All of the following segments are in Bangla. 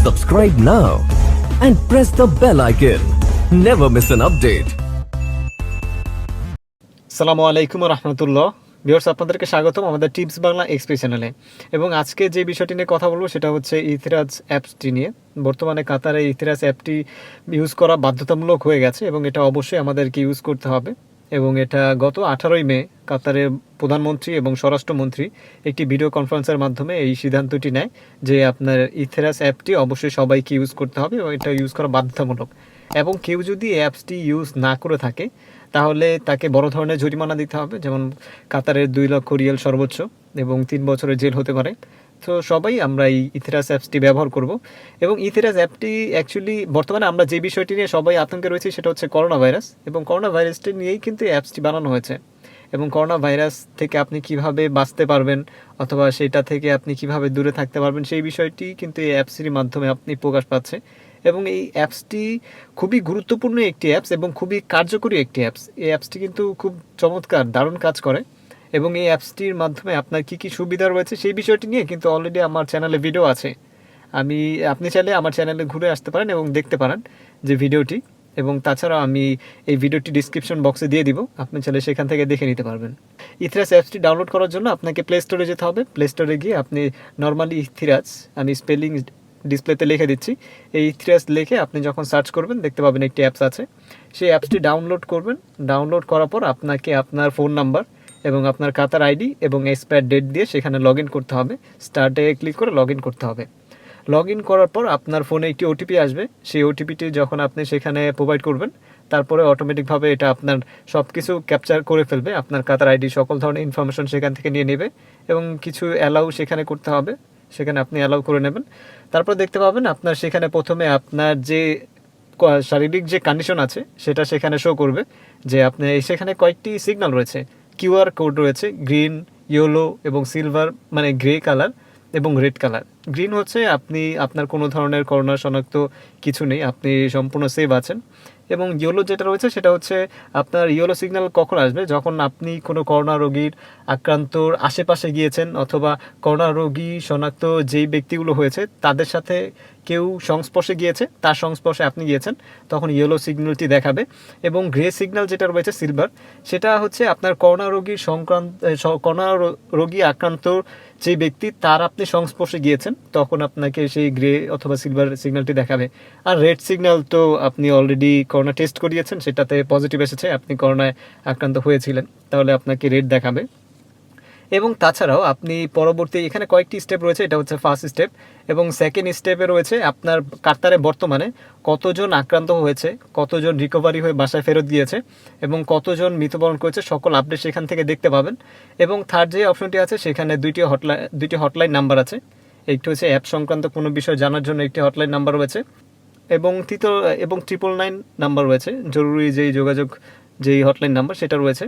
Subscribe now and press the bell icon. Never miss an update. আসসালামু আলাইকুম ওয়া রাহমাতুল্লাহ। ভিউয়ার্স, আপনাদেরকে স্বাগতম আমাদের টিপস বাংলা এক্সপ্রেস চ্যানেলে। এবং আজকে যে বিষয়টি নিয়ে কথা বলবো সেটা হচ্ছে ইথেরাজ অ্যাপসটি নিয়ে। বর্তমানে কাতারে ইথেরাজ অ্যাপটি ইউজ করা বাধ্যতামূলক হয়ে গেছে এবং এটা অবশ্যই আমাদেরকে ইউজ করতে হবে। এবং এটা গত 18ই মে কাতারের প্রধানমন্ত্রী এবং স্বরাষ্ট্রমন্ত্রী একটি ভিডিও কনফারেন্সের মাধ্যমে এই সিদ্ধান্তটি নেয় যে আপনার ইথেরাজ অ্যাপটি অবশ্যই সবাইকে ইউজ করতে হবে এবং এটা ইউজ করা বাধ্যতামূলক। এবং কেউ যদি এই অ্যাপসটি ইউজ না করে থাকে তাহলে তাকে বড় ধরনের জরিমানা দিতে হবে, যেমন কাতারের 2 লক্ষ রিয়াল সর্বোচ্চ এবং 3 বছরের জেল হতে পারে। তো সবাই আমরা এই ইথেরাজ অ্যাপসটি ব্যবহার করব। এবং ইথেরাজ অ্যাপটি অ্যাকচুয়ালি বর্তমানে আমরা যে বিষয়টি নিয়ে সবাই আতঙ্কে রয়েছে সেটা হচ্ছে করোনা ভাইরাস, এবং করোনা ভাইরাসটি নিয়েই কিন্তু এই অ্যাপসটি বানানো হয়েছে। এবং করোনা ভাইরাস থেকে আপনি কিভাবে বাঁচতে পারবেন অথবা সেটা থেকে আপনি কিভাবে দূরে থাকতে পারবেন সেই বিষয়টি কিন্তু এই অ্যাপসটির মাধ্যমে আপনি প্রকাশ পাচ্ছে। এবং এই অ্যাপসটি খুবই গুরুত্বপূর্ণ একটি অ্যাপস এবং খুবই কার্যকরী একটি অ্যাপস। এই অ্যাপসটি কিন্তু খুব চমৎকার, দারুণ কাজ করে। এবং এই অ্যাপসটির মাধ্যমে আপনার কী কী সুবিধা রয়েছে সেই বিষয়টি নিয়ে কিন্তু অলরেডি আমার চ্যানেলে ভিডিও আছে। আপনি চাইলে আমার চ্যানেলে ঘুরে আসতে পারেন এবং দেখতে পারেন যে ভিডিওটি। এবং তাছাড়াও আমি এই ভিডিওটি ডিসক্রিপশন বক্সে দিয়ে দিব, আপনি চাইলে সেখান থেকে দেখে নিতে পারবেন। ইথেরাজ অ্যাপসটি ডাউনলোড করার জন্য আপনাকে প্লে স্টোরে যেতে হবে। প্লে স্টোরে গিয়ে আপনি নর্মালি ইথেরাজ, আমি স্পেলিং ডিসপ্লেতে লিখে দিচ্ছি, এই ইথেরাজ লিখে আপনি যখন সার্চ করবেন দেখতে পাবেন একটি অ্যাপস আছে। সেই অ্যাপসটি ডাউনলোড করবেন। ডাউনলোড করার পর আপনাকে আপনার ফোন নাম্বার এবং আপনার কাতার আইডি এবং এক্সপায়ার ডেট দিয়ে সেখানে লগ ইন করতে হবে। স্টার্টে ক্লিক করে লগ ইন করতে হবে। লগ ইন করার পর আপনার ফোনে একটি ওটিপি আসবে। সেই ওটিপিটি যখন আপনি সেখানে প্রোভাইড করবেন তারপরে অটোমেটিকভাবে এটা আপনার সব কিছু ক্যাপচার করে ফেলবে। আপনার কাতার আইডি সকল ধরনের ইনফরমেশন সেখান থেকে নিয়ে নেবে এবং কিছু অ্যালাউ সেখানে করতে হবে, সেখানে আপনি অ্যালাউ করে নেবেন। তারপর দেখতে পাবেন আপনার সেখানে প্রথমে আপনার যে শারীরিক যে কন্ডিশন আছে সেটা সেখানে শো করবে, যে আপনি সেখানে কয়েকটি সিগন্যাল রয়েছে, কিউআর কোড রয়েছে, গ্রিন, ইয়েলো এবং সিলভার, মানে গ্রে কালার এবং রেড কালার। গ্রিন হচ্ছে আপনি আপনার কোনো ধরনের করোনা শনাক্ত কিছু নেই, আপনি সম্পূর্ণ সেভ আছেন। এবং ইয়েলো যেটা রয়েছে সেটা হচ্ছে আপনার ইয়েলো সিগন্যাল কখন আসবে, যখন আপনি কোনো করোনা রোগীর আক্রান্তর আশেপাশে গিয়েছেন অথবা করোনা রোগী শনাক্ত যেই ব্যক্তিগুলো হয়েছে তাদের সাথে কেউ সংস্পর্শে গিয়েছে, তার সংস্পর্শে আপনি গিয়েছেন, তখন ইয়েলো সিগন্যালটি দেখাবে। এবং গ্রে সিগন্যাল যেটা রয়েছে সিলভার, সেটা হচ্ছে আপনার করোনা রোগী আক্রান্ত যে ব্যক্তি তার আপনি সংস্পর্শে গিয়েছেন তখন আপনাকে সেই গ্রে অথবা সিলভার সিগন্যালটি দেখাবে। আর রেড সিগন্যাল তো আপনি অলরেডি করোনা টেস্ট করিয়েছেন, সেটাতে পজিটিভ এসেছে, আপনি করোনায় আক্রান্ত হয়েছিলেন, তাহলে আপনাকে রেড দেখাবে। এবং তাছাড়াও আপনি পরবর্তী এখানে কয়েকটি স্টেপ রয়েছে, এটা হচ্ছে ফার্স্ট স্টেপ। এবং সেকেন্ড স্টেপে রয়েছে আপনার কাতারে বর্তমানে কতজন আক্রান্ত হয়েছে, কতজন রিকভারি হয়ে বাসায় ফেরত গিয়েছে এবং কতজন মৃত্যুবরণ করেছে, সকল আপডেট সেখান থেকে দেখতে পাবেন। এবং থার্ড যে অপশনটি আছে সেখানে দুইটি হটলাইন নাম্বার আছে। একটি হচ্ছে অ্যাপ সংক্রান্ত কোনো বিষয় জানার জন্য একটি হটলাইন নাম্বার রয়েছে এবং 999 নাম্বার রয়েছে, জরুরি যেই যোগাযোগ যেই হটলাইন নাম্বার সেটা রয়েছে।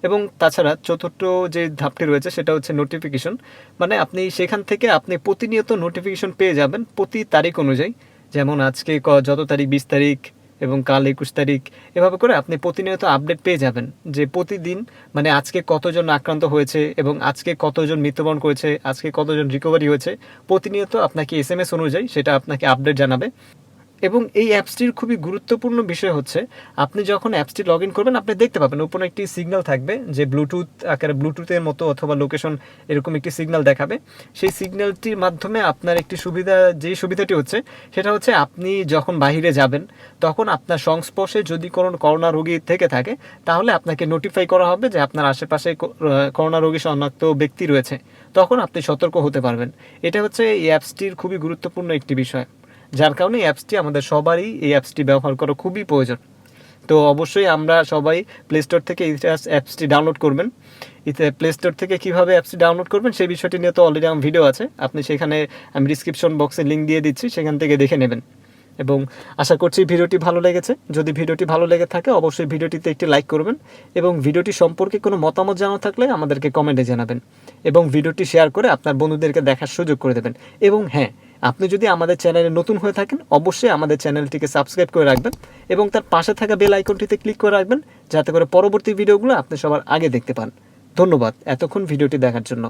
এবং তাছাড়া চতুর্থ যে ধাপটি রয়েছে সেটা হচ্ছে নোটিফিকেশন, মানে আপনি সেখান থেকে আপনি প্রতিনিয়ত নোটিফিকেশন পেয়ে যাবেন প্রতি তারিখ অনুযায়ী, যেমন আজকে যত তারিখ 20 তারিখ এবং কাল 21 তারিখ, এভাবে করে আপনি প্রতিনিয়ত আপডেট পেয়ে যাবেন যে প্রতিদিন মানে আজকে কতজন আক্রান্ত হয়েছে এবং আজকে কতজন মৃত্যুবরণ করেছে, আজকে কতজন রিকভারি হয়েছে, প্রতিনিয়ত আপনাকে SMS অনুযায়ী সেটা আপনাকে আপডেট জানাবে। এবং এই অ্যাপসটির খুবই গুরুত্বপূর্ণ বিষয় হচ্ছে আপনি যখন অ্যাপসটি লগ ইন করবেন আপনি দেখতে পাবেন উপরে একটি সিগন্যাল থাকবে যে ব্লুটুথ আকারে, ব্লুটুথের মতো অথবা লোকেশন এরকম একটি সিগন্যাল দেখাবে। সেই সিগন্যালটির মাধ্যমে আপনার একটি যেই সুবিধাটি হচ্ছে সেটা হচ্ছে আপনি যখন বাইরে যাবেন তখন আপনার সংস্পর্শে যদি কোনো করোনা রোগী থেকে থাকে তাহলে আপনাকে নোটিফাই করা হবে যে আপনার আশেপাশে করোনা রোগী শনাক্ত ব্যক্তি রয়েছে, তখন আপনি সতর্ক হতে পারবেন। এটা হচ্ছে এই অ্যাপসটির খুবই গুরুত্বপূর্ণ একটি বিষয়, যার কারণে এই অ্যাপসটি আমাদের সবারই এই অ্যাপসটি ব্যবহার করা খুবই প্রয়োজন। তো অবশ্যই আমরা সবাই প্লে স্টোর থেকে ইথেরাজ অ্যাপসটি ডাউনলোড করবেন। প্লে স্টোর থেকে কীভাবে অ্যাপসটি ডাউনলোড করবেন সেই বিষয়টি নিয়ে তো অলরেডি আমার ভিডিও আছে, আপনি সেখানে আমি ডিসক্রিপশন বক্সে লিঙ্ক দিয়ে দিচ্ছি, সেখান থেকে দেখে নেবেন। এবং আশা করছি ভিডিওটি ভালো লেগেছে। যদি ভিডিওটি ভালো লেগে থাকে অবশ্যই ভিডিওটিতে একটি লাইক করবেন এবং ভিডিওটি সম্পর্কে কোনো মতামত জানানো থাকলে আমাদেরকে কমেন্টে জানাবেন এবং ভিডিওটি শেয়ার করে আপনার বন্ধুদেরকে দেখার সুযোগ করে দেবেন। এবং হ্যাঁ, আপনি যদি আমাদের চ্যানেলে নতুন হয়ে থাকেন অবশ্যই আমাদের চ্যানেলটিকে সাবস্ক্রাইব করে রাখবেন এবং তার পাশে থাকা বেল আইকনটিতে ক্লিক করে রাখবেন যাতে করে পরবর্তী ভিডিওগুলো আপনি সবার আগে দেখতে পান। ধন্যবাদ এতক্ষণ ভিডিওটি দেখার জন্য।